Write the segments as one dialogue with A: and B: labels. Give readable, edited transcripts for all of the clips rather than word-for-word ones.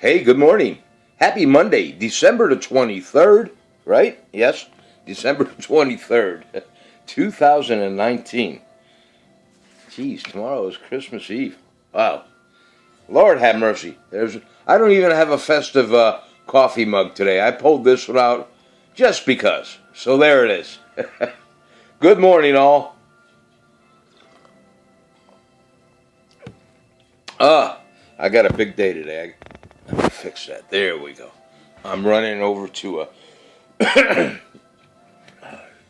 A: Hey, good morning. Happy Monday, December the 23rd, right? Yes, December the 23rd, 2019. Jeez, tomorrow is Christmas Eve. Wow. Lord have mercy. I don't even have a festive coffee mug today. I pulled this one out just because. So there it is. Good morning, all. I got a big day today. Let me fix that. There we go. I'm running over to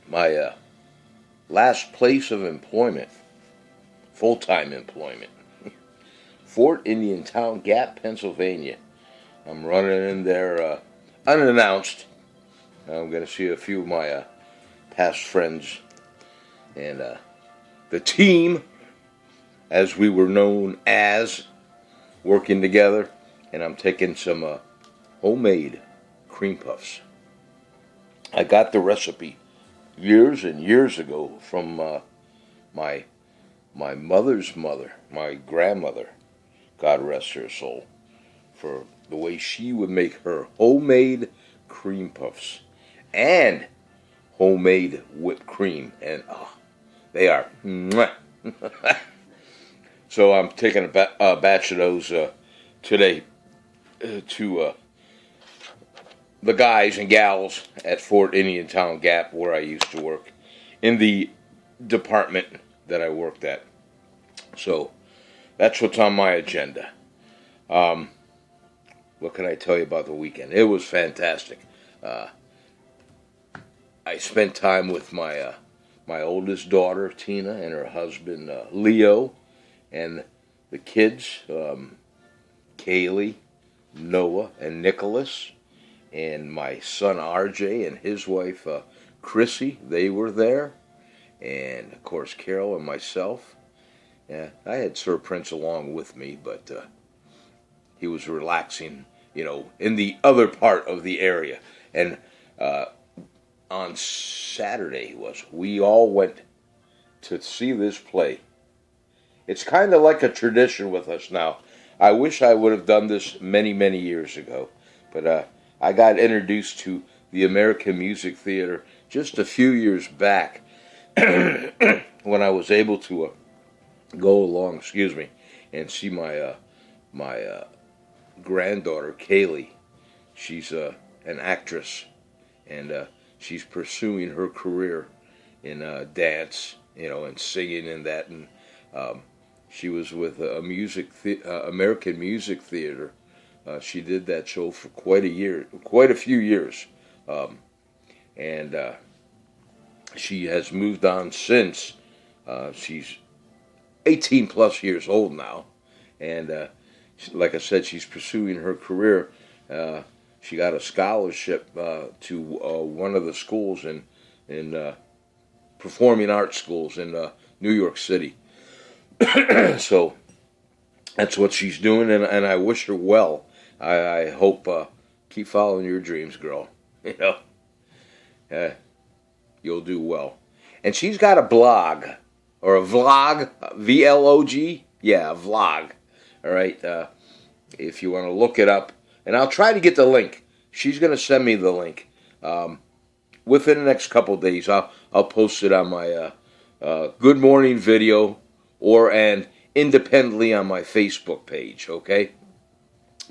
A: my last place of employment, full-time employment, Fort Indian Town Gap, Pennsylvania. I'm running in there unannounced. I'm going to see a few of my past friends and the team, as we were known as, working together. And I'm taking some homemade cream puffs. I got the recipe years and years ago from my mother's mother, my grandmother, God rest her soul, for the way she would make her homemade cream puffs and homemade whipped cream, and they are mwah. So I'm taking a batch of those today to the guys and gals at Fort Indian Town Gap, where I used to work, in the department that I worked at. So that's what's on my agenda. What can I tell you about the weekend? It was fantastic. I spent time with my oldest daughter, Tina, and her husband, Leo, and the kids, Kaylee, Noah, and Nicholas, and my son RJ and his wife Chrissy. They were there, and of course Carol and myself. Yeah, I had Sir Prince along with me, but he was relaxing, in the other part of the area. And on Saturday we all went to see this play. It's kind of like a tradition with us now. I wish I would have done this many, many years ago, but I got introduced to the American Music Theater just a few years back when I was able to go along, and see my granddaughter, Kaylee. She's an actress, and she's pursuing her career in dance, and singing and that, and she was with American Music Theater. She did that show for quite a few years, and she has moved on since. She's 18 plus years old now, and like I said, she's pursuing her career. She got a scholarship to one of the schools in performing arts schools in New York City. So that's what she's doing, and I wish her well. I hope keep following your dreams, girl. You'll do well. And she's got a blog or a vlog, VLOG. Yeah, a vlog. All right. If you want to look it up, and I'll try to get the link. She's going to send me the link within the next couple of days. I'll post it on my Good Morning video and independently on my Facebook page. Okay.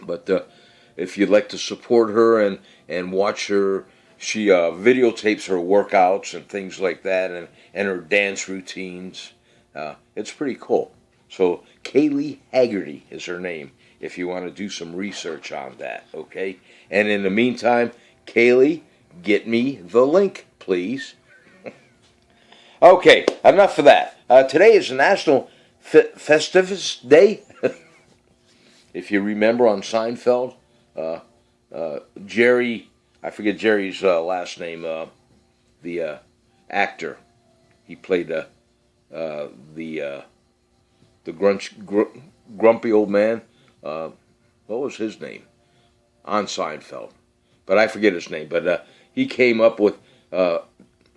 A: But if you'd like to support her and watch her, she videotapes her workouts and things like that, and her dance routines. It's pretty cool. So Kaylee Haggerty is her name, if you want to do some research on that, okay? And in the meantime, Kaylee, get me the link, please. Okay, enough of that. Today is National Festivus Day. If you remember on Seinfeld, Jerry, I forget Jerry's last name, the actor, he played the grumpy old man. What was his name on Seinfeld? But I forget his name. But he came up with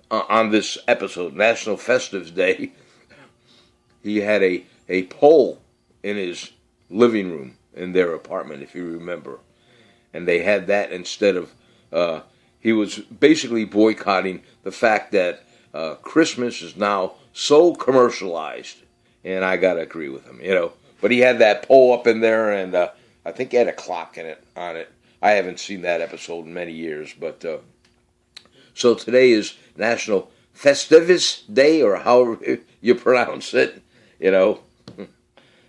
A: on this episode, National Festivus Day. He had a pole in his living room in their apartment, if you remember. and they had that instead of. He was basically boycotting the fact that Christmas is now so commercialized, and I gotta agree with him, But he had that pole up in there, and I think he had a clock on it. I haven't seen that episode in many years, but so today is National Festivus Day, or however you pronounce it,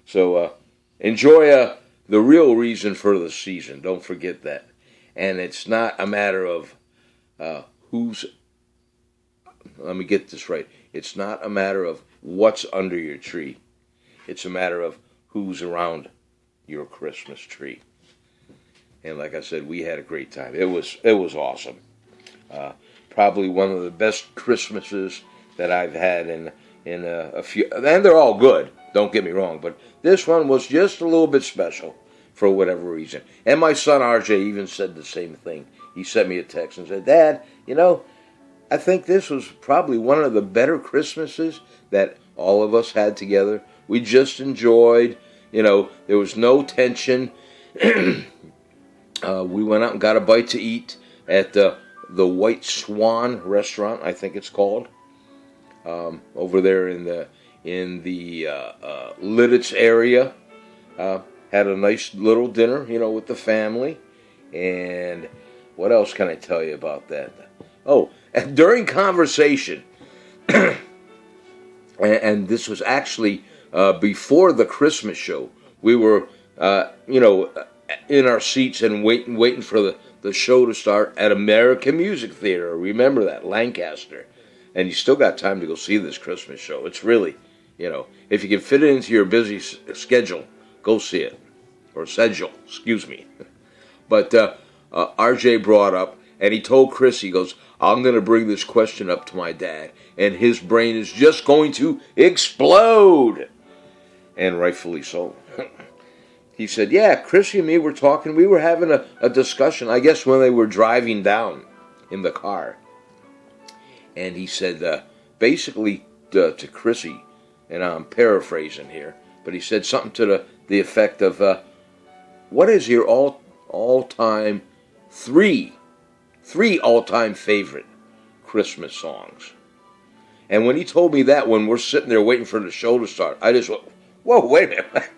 A: So enjoy the real reason for the season. Don't forget that, and it's not a matter of who's. Let me get this right. It's not a matter of what's under your tree. It's a matter of who's around your Christmas tree. And like I said, we had a great time. It was awesome. Probably one of the best Christmases that I've had in a few. And they're all good. Don't get me wrong, but this one was just a little bit special for whatever reason. And my son RJ even said the same thing. He sent me a text and said, "Dad, I think this was probably one of the better Christmases that all of us had together. We just enjoyed. There was no tension. We went out and got a bite to eat at the White Swan restaurant, I think it's called, over there in the Lidditz area. Had a nice little dinner, with the family. And what else can I tell you about that? Oh, and during conversation, and this was actually before the Christmas show, we were, in our seats and waiting for the show to start at American Music Theater. Remember that, Lancaster. And you still got time to go see this Christmas show. It's really, if you can fit it into your busy schedule, go see it. Or schedule, excuse me. But RJ brought up, and he told Chris, he goes, "I'm going to bring this question up to my dad, and his brain is just going to explode." And rightfully so. He said, "Yeah, Chrissy and me were talking. We were having a discussion, I guess, when they were driving down in the car." And he said, basically to Chrissy, and I'm paraphrasing here, but he said something to the effect of, "What is your all-time three all-time favorite Christmas songs?" And when he told me that, when we're sitting there waiting for the show to start, I just went, "Whoa, wait a minute."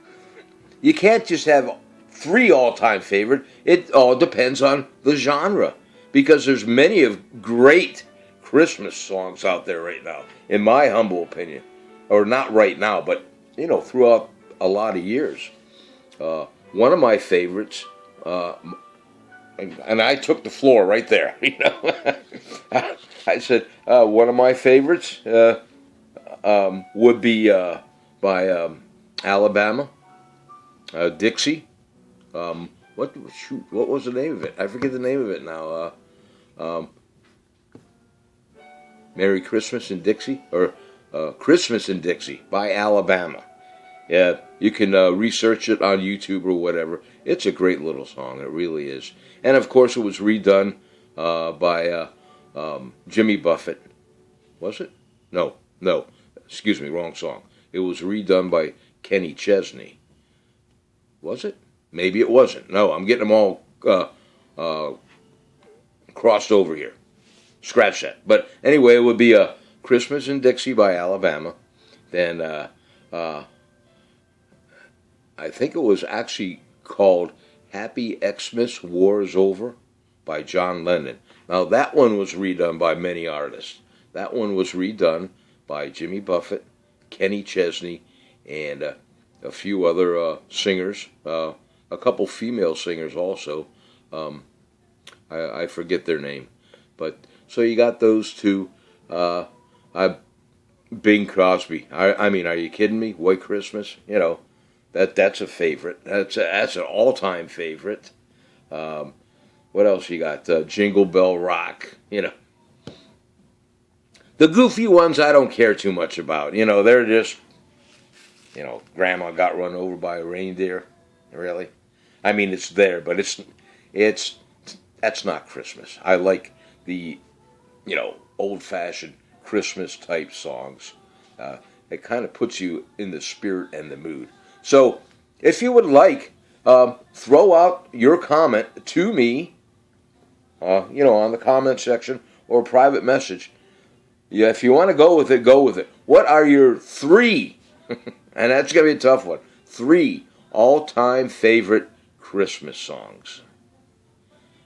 A: You can't just have 3 all-time favorite. It all depends on the genre, because there's many of great Christmas songs out there right now, in my humble opinion. Or not right now, but, throughout a lot of years. One of my favorites, and I took the floor right there, I said, one of my favorites would be by Alabama. Dixie. What was the name of it? I forget the name of it now. Merry Christmas in Dixie, or Christmas in Dixie by Alabama. Yeah, you can research it on YouTube or whatever. It's a great little song. It really is. And of course, it was redone by Jimmy Buffett. Was it? No. Excuse me, wrong song. It was redone by Kenny Chesney. Was it? Maybe it wasn't. No, I'm getting them all crossed over here. Scratch that. But anyway, it would be a Christmas in Dixie by Alabama. Then I think it was actually called Happy Xmas, War is Over by John Lennon. Now that one was redone by many artists. That one was redone by Jimmy Buffett, Kenny Chesney, and a few other singers, a couple female singers also. I forget their name, but so you got those two. Bing Crosby. I mean, are you kidding me? White Christmas. That's a favorite. That's an all-time favorite. What else you got? Jingle Bell Rock. The goofy ones I don't care too much about. They're just. Grandma got run over by a reindeer. Really? I mean, it's there, but that's not Christmas. I like the, old-fashioned Christmas-type songs. It kind of puts you in the spirit and the mood. So, if you would like throw out your comment to me, on the comment section or private message. Yeah, if you want to go with it, go with it. What are your three, and that's going to be a tough one, three all-time favorite Christmas songs?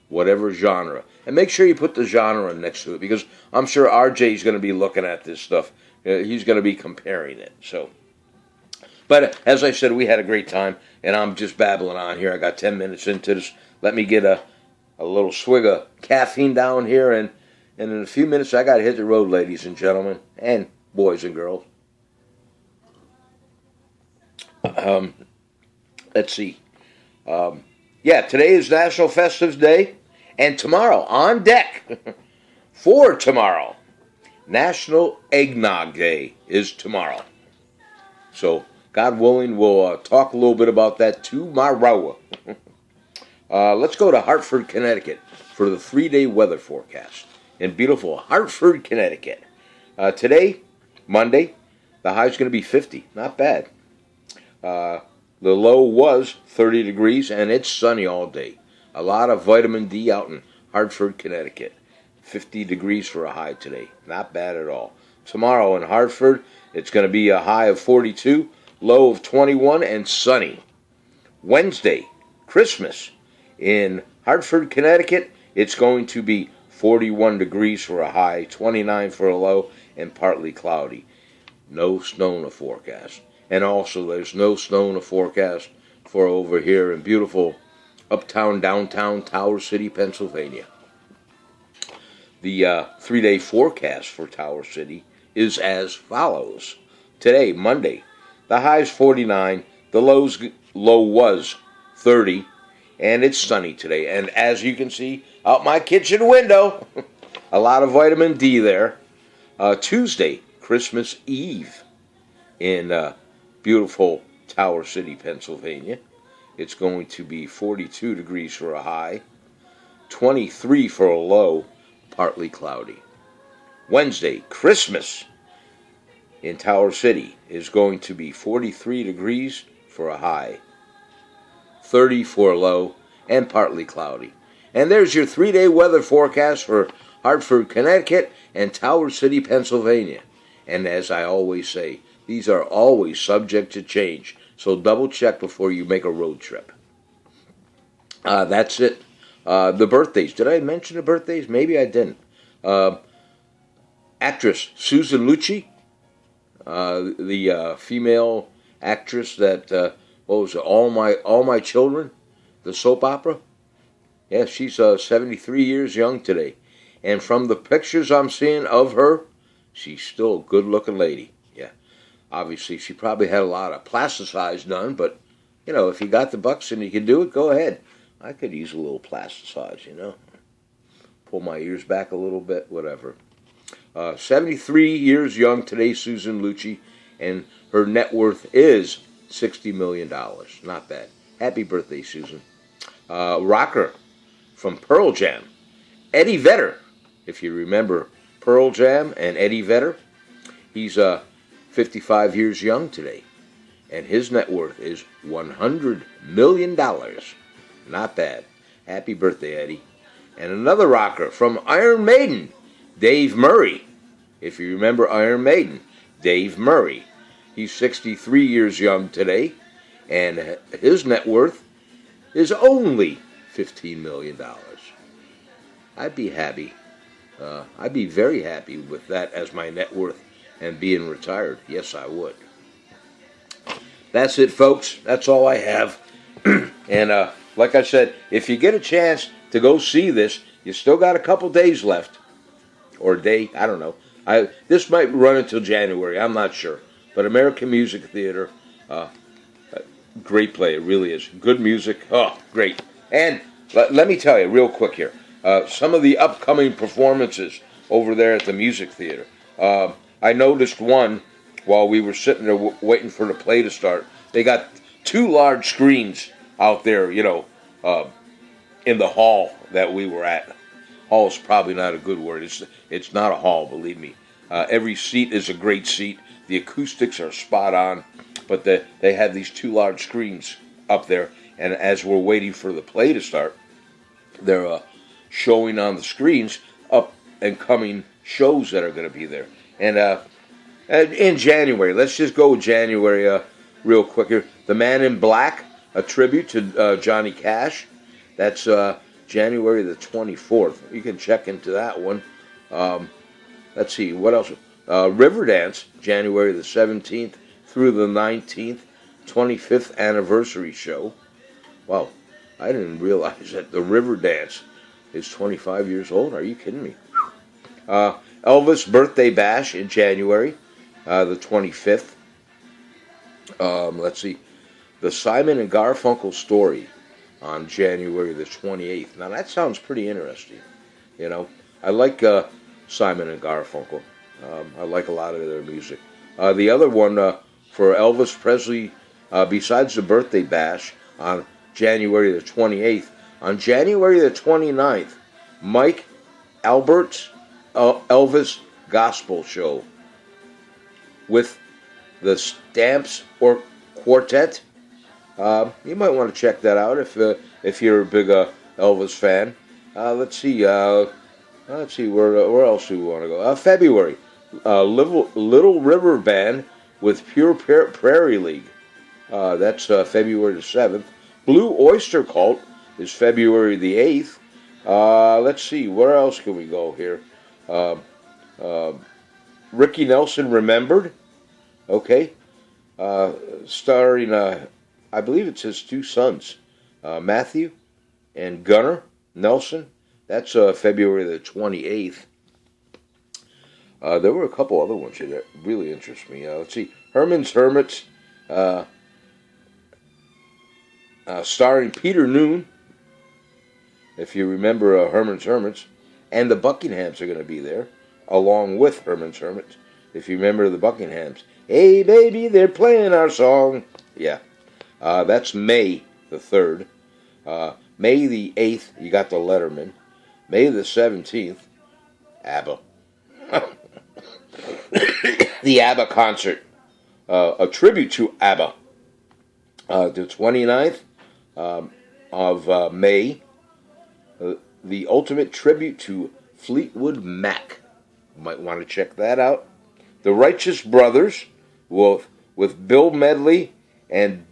A: Whatever genre. And make sure you put the genre next to it, because I'm sure RJ's going to be looking at this stuff. He's going to be comparing it. But as I said, we had a great time, and I'm just babbling on here. I got 10 minutes into this. Let me get a little swig of caffeine down here, and in a few minutes I got to hit the road, ladies and gentlemen, and boys and girls. Let's see. Today is National Festive Day, and tomorrow, on deck, for tomorrow, National Eggnog Day is tomorrow. So, God willing, we'll talk a little bit about that tomorrow. Let's go to Hartford, Connecticut for the 3-day weather forecast in beautiful Hartford, Connecticut. Today, Monday, the high is going to be 50. Not bad. The low was 30 degrees, and it's sunny all day. A lot of vitamin D out in Hartford, Connecticut. 50 degrees for a high today. Not bad at all. Tomorrow in Hartford, it's going to be a high of 42, low of 21, and sunny. Wednesday, Christmas, in Hartford, Connecticut, it's going to be 41 degrees for a high, 29 for a low, and partly cloudy. No snow in the forecast. And also, there's no snow in the forecast for over here in beautiful uptown, downtown Tower City, Pennsylvania. The 3-day forecast for Tower City is as follows. Today, Monday, the high is 49, the low was 30, and it's sunny today. And as you can see out my kitchen window, a lot of vitamin D there. Tuesday, Christmas Eve, in beautiful Tower City, Pennsylvania. It's going to be 42 degrees for a high, 23 for a low, partly cloudy. Wednesday, Christmas, in Tower City, is going to be 43 degrees for a high, 30 for a low, and partly cloudy. And there's your 3-day weather forecast for Hartford, Connecticut, and Tower City, Pennsylvania. And as I always say, these are always subject to change, so double check before you make a road trip. That's it. The birthdays. Did I mention the birthdays? Maybe I didn't. Actress Susan Lucci, the female actress that what was it? All My Children, the soap opera. Yeah, she's 73 years young today, and from the pictures I'm seeing of her, she's still a good-looking lady. Yeah, obviously she probably had a lot of plasticized done, but if you got the bucks and you can do it, go ahead. I could use a little plasticize, pull my ears back a little bit, whatever. 73 years young today, Susan Lucci, and her net worth is $60 million. Not bad. Happy birthday, Susan. Rocker from Pearl Jam, Eddie Vedder. If you remember Pearl Jam and Eddie Vedder, he's 55 years young today, and his net worth is $100 million. Not bad. Happy birthday, Eddie. And another rocker from Iron Maiden, Dave Murray. If you remember Iron Maiden, Dave Murray. He's 63 years young today, and his net worth is only $15 million. I'd be happy. I'd be very happy with that as my net worth and being retired. Yes, I would. That's it, folks. That's all I have. And like I said, if you get a chance to go see this, you still got a couple days left. Or a day, I don't know. This might run until January, I'm not sure. But American Music Theater, great play, it really is. Good music, great. And let me tell you real quick here, some of the upcoming performances over there at the Music Theater. I noticed one while we were sitting there waiting for the play to start. They got 2 large screens out there, in the hall that we were at. Hall is probably not a good word. It's not a hall, believe me. Every seat is a great seat. The acoustics are spot on, but they had these 2 large screens up there, And as we're waiting for the play to start, they're showing on the screens up and coming shows that are going to be there. And in January, let's just go with January real quick here. The Man in Black, a tribute to Johnny Cash. That's January the 24th. You can check into that one. Let's see, what else? Riverdance, January the 17th through the 19th, 25th anniversary show. Wow, I didn't realize that the Riverdance is 25 years old. Are you kidding me? Elvis Birthday Bash in January, the 25th. Let's see, the Simon and Garfunkel Story on January the 28th. Now that sounds pretty interesting. You know, I like Simon and Garfunkel. I like a lot of their music. The other one for Elvis Presley, besides the Birthday Bash on January the 28th, on January the 29th, Mike Albert's Elvis Gospel Show with the Stamps or Quartet. You might want to check that out if you're a big Elvis fan. Let's see where else do we want to go? February, Little River Band with Pure Prairie League. That's February the 7th. Blue Oyster Cult is February the 8th. Let's see, where else can we go here? Ricky Nelson Remembered. Okay. Starring, I believe it's his two sons, Matthew and Gunnar Nelson. That's February the 28th. There were a couple other ones here that really interest me. Let's see. Herman's Hermits, starring Peter Noon, if you remember Herman's Hermits. And the Buckinghams are going to be there, along with Herman's Hermits. If you remember the Buckinghams. Hey, baby, they're playing our song. Yeah. That's May the 3rd. May the 8th, you got the Letterman. May the 17th, ABBA. The ABBA concert. A tribute to ABBA. The 29th of May, the ultimate tribute to Fleetwood Mac. You might want to check that out. The Righteous Brothers with Bill Medley and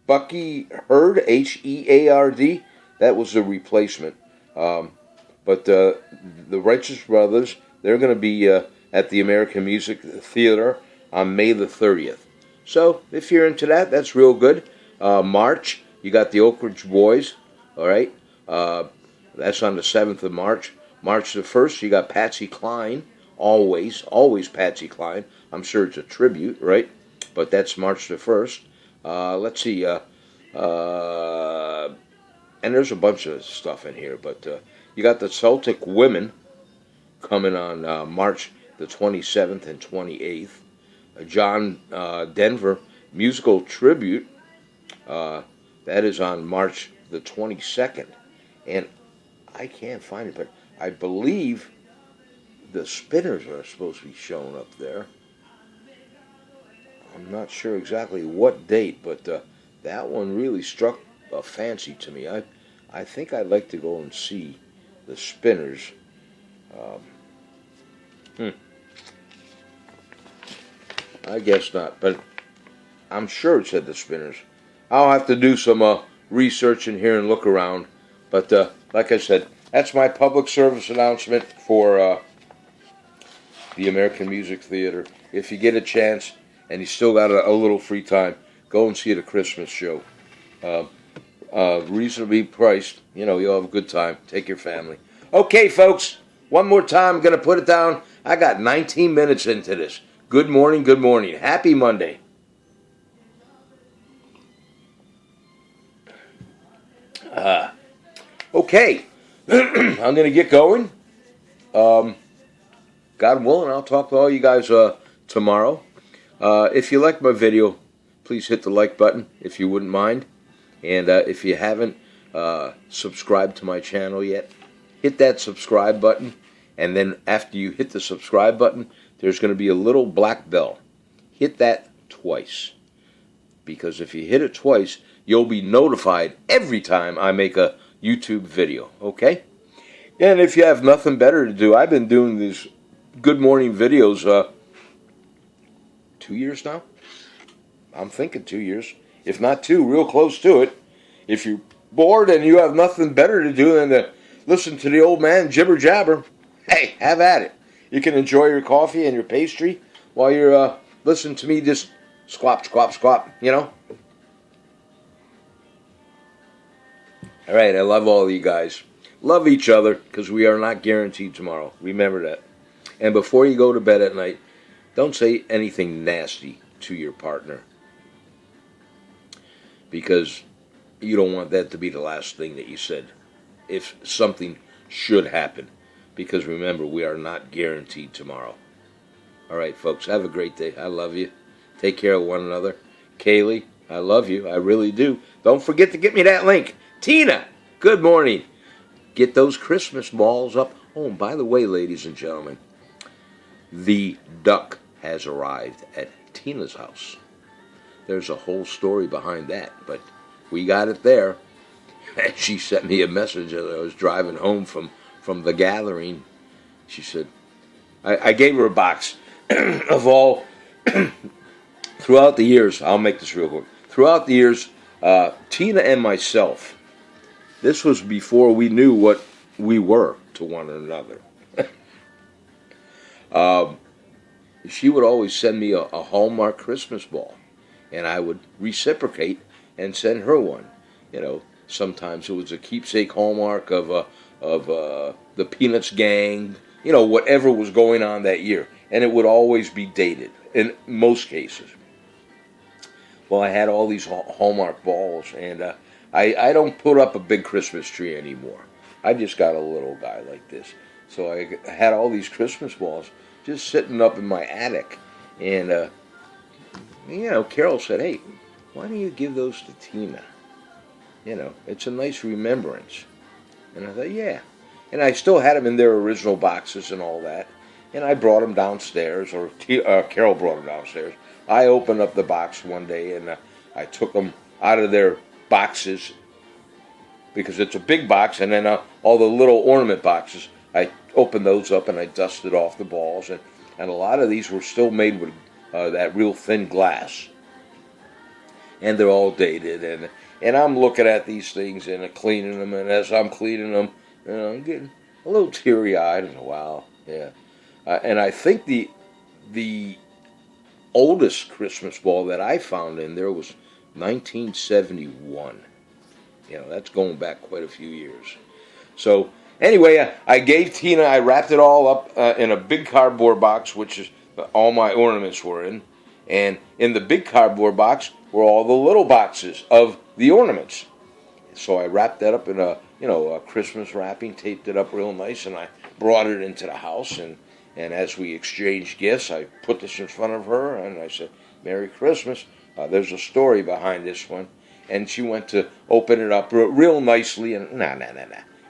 A: Bucky Heard, Heard. That was the replacement. But the Righteous Brothers, they're going to be at the American Music Theater on May the 30th. So if you're into that, that's real good. March, you got the Oak Ridge Boys. All right. That's on the 7th of March. March the 1st, you got Patsy Cline. Always Patsy Cline. I'm sure it's a tribute, right? But that's March the 1st. Let's see. And there's a bunch of stuff in here. But you got the Celtic Women coming on March the 27th and 28th. John Denver musical tribute. That is on March the 22nd. And I can't find it, but I believe the Spinners are supposed to be showing up there. I'm not sure exactly what date, but that one really struck a fancy to me. I think I'd like to go and see the Spinners. I guess not, but I'm sure it said the Spinners. I'll have to do some research in here and look around. But like I said, that's my public service announcement for the American Music Theater. If you get a chance and you still got a little free time, go and see the Christmas show. Reasonably priced. You know, you'll have a good time. Take your family. Okay, folks, one more time, I'm going to put it down. I got 19 minutes into this. Good morning, good morning. Happy Monday. Okay, I'm going to get going. God willing, I'll talk to all you guys tomorrow. If you like my video, please hit the like button if you wouldn't mind. And if you haven't subscribed to my channel yet, hit that subscribe button. And then after you hit the subscribe button, there's going to be a little black bell. Hit that twice. Because if you hit it twice, you'll be notified every time I make a YouTube video, okay? And if you have nothing better to do, I've been doing these good morning videos 2 years now. I'm thinking 2 years. If not two, real close to it. If you're bored and you have nothing better to do than to listen to the old man jibber jabber, hey, have at it. You can enjoy your coffee and your pastry while you're listening to me just squap, squap, squap, you know? All right, I love all of you guys. Love each other, because we are not guaranteed tomorrow. Remember that. And before you go to bed at night, don't say anything nasty to your partner, because you don't want that to be the last thing that you said if something should happen. Because remember, we are not guaranteed tomorrow. All right, folks, have a great day. I love you. Take care of one another. Kaylee, I love you. I really do. Don't forget to get me that link. Tina, good morning. Get those Christmas balls up. Oh, and by the way, ladies and gentlemen, the duck has arrived at Tina's house. There's a whole story behind that, but we got it there. And she sent me a message as I was driving home from the gathering. She said, I gave her a box of all, throughout the years, I'll make this real quick. Throughout the years, Tina and myself, this was before we knew what we were to one another. She would always send me a Hallmark Christmas ball, and I would reciprocate and send her one. You know, sometimes it was a keepsake Hallmark of the Peanuts gang, you know, whatever was going on that year. And it would always be dated, in most cases. Well, I had all these Hallmark balls, and I don't put up a big Christmas tree anymore. I just got a little guy like this. So I had all these Christmas balls just sitting up in my attic. And, you know, Carol said, hey, why don't you give those to Tina? You know, it's a nice remembrance. And I thought, yeah. And I still had them in their original boxes and all that. And I brought them downstairs, or Carol brought them downstairs. I opened up the box one day, and I took them out of their boxes, because it's a big box, and then all the little ornament boxes, I opened those up and I dusted off the balls, and a lot of these were still made with that real thin glass, and they're all dated, and I'm looking at these things and cleaning them, and as I'm cleaning them, you know, I'm getting a little teary-eyed, and wow, yeah, and I think the oldest Christmas ball that I found in there was 1971. You know, that's going back quite a few years. So anyway, I gave Tina, I wrapped it all up in a big cardboard box, which is all my ornaments were in. And in the big cardboard box were all the little boxes of the ornaments. So I wrapped that up in a Christmas wrapping, taped it up real nice, and I brought it into the house. And as we exchanged gifts, I put this in front of her, and I said, Merry Christmas. There's a story behind this one. And she went to open it up real nicely, and nah.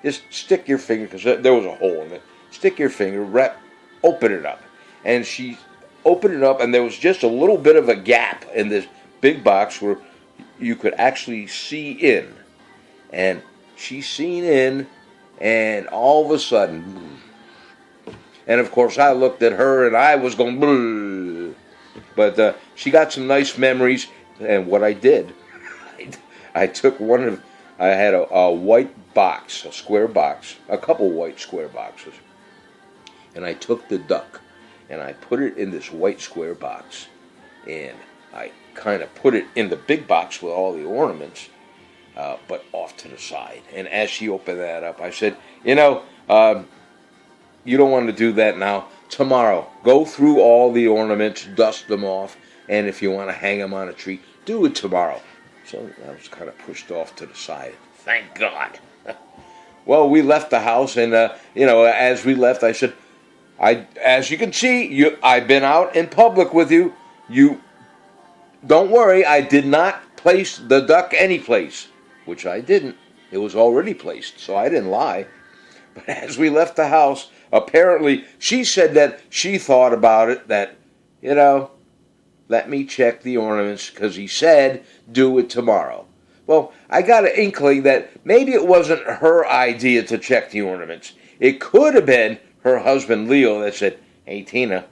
A: Just stick your finger, because there was a hole in it. Stick your finger, open it up. And she opened it up, and there was just a little bit of a gap in this big box where you could actually see in. And she seen in, and all of a sudden, and of course I looked at her, and I was going, bleh. But she got some nice memories, and what I did, I took I had a white box, a square box, a couple white square boxes, and I took the duck, and I put it in this white square box, and I kind of put it in the big box with all the ornaments, but off to the side. And as she opened that up, I said, you know, you don't want to do that now. Tomorrow, go through all the ornaments, dust them off, and if you want to hang them on a tree, do it tomorrow. So I was kind of pushed off to the side. Thank God. Well, we left the house, and as we left, I said, as you can see, I've been out in public with you. You don't worry, I did not place the duck anyplace, which I didn't. It was already placed, so I didn't lie. But as we left the house, apparently she said that she thought about it, that, let me check the ornaments, because he said do it tomorrow. Well, I got an inkling that maybe it wasn't her idea to check the ornaments. It could have been her husband Leo that said, "Hey Tina,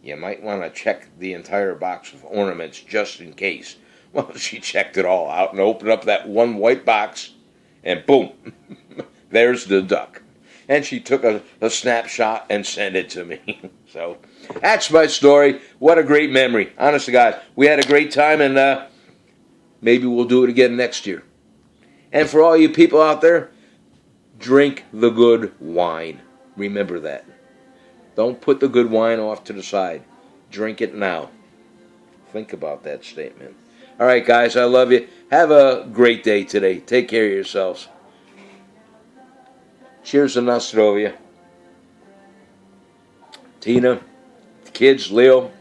A: you might want to check the entire box of ornaments just in case." Well, she checked it all out and opened up that one white box, and boom, there's the duck. And she took a snapshot and sent it to me. So that's my story. What a great memory. Honest to God, we had a great time, and maybe we'll do it again next year. And for all you people out there, drink the good wine. Remember that. Don't put the good wine off to the side. Drink it now. Think about that statement. All right, guys, I love you. Have a great day today. Take care of yourselves. Cheers to Nostrovia. Tina, the kids, Leo,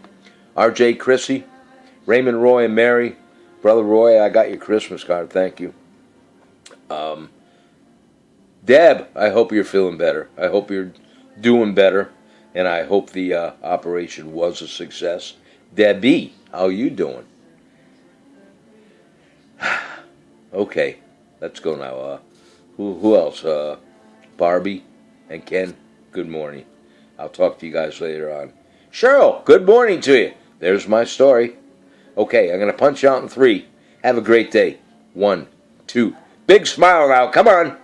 A: RJ, Chrissy, Raymond, Roy, and Mary. Brother Roy, I got your Christmas card. Thank you. Deb, I hope you're feeling better. I hope you're doing better. And I hope the operation was a success. Debbie, how you doing? Okay, let's go now. Who else? Barbie and Ken, good morning. I'll talk to you guys later on. Cheryl, good morning to you. There's my story. Okay, I'm going to punch out in 3. Have a great day. 1, 2. Big smile now. Come on.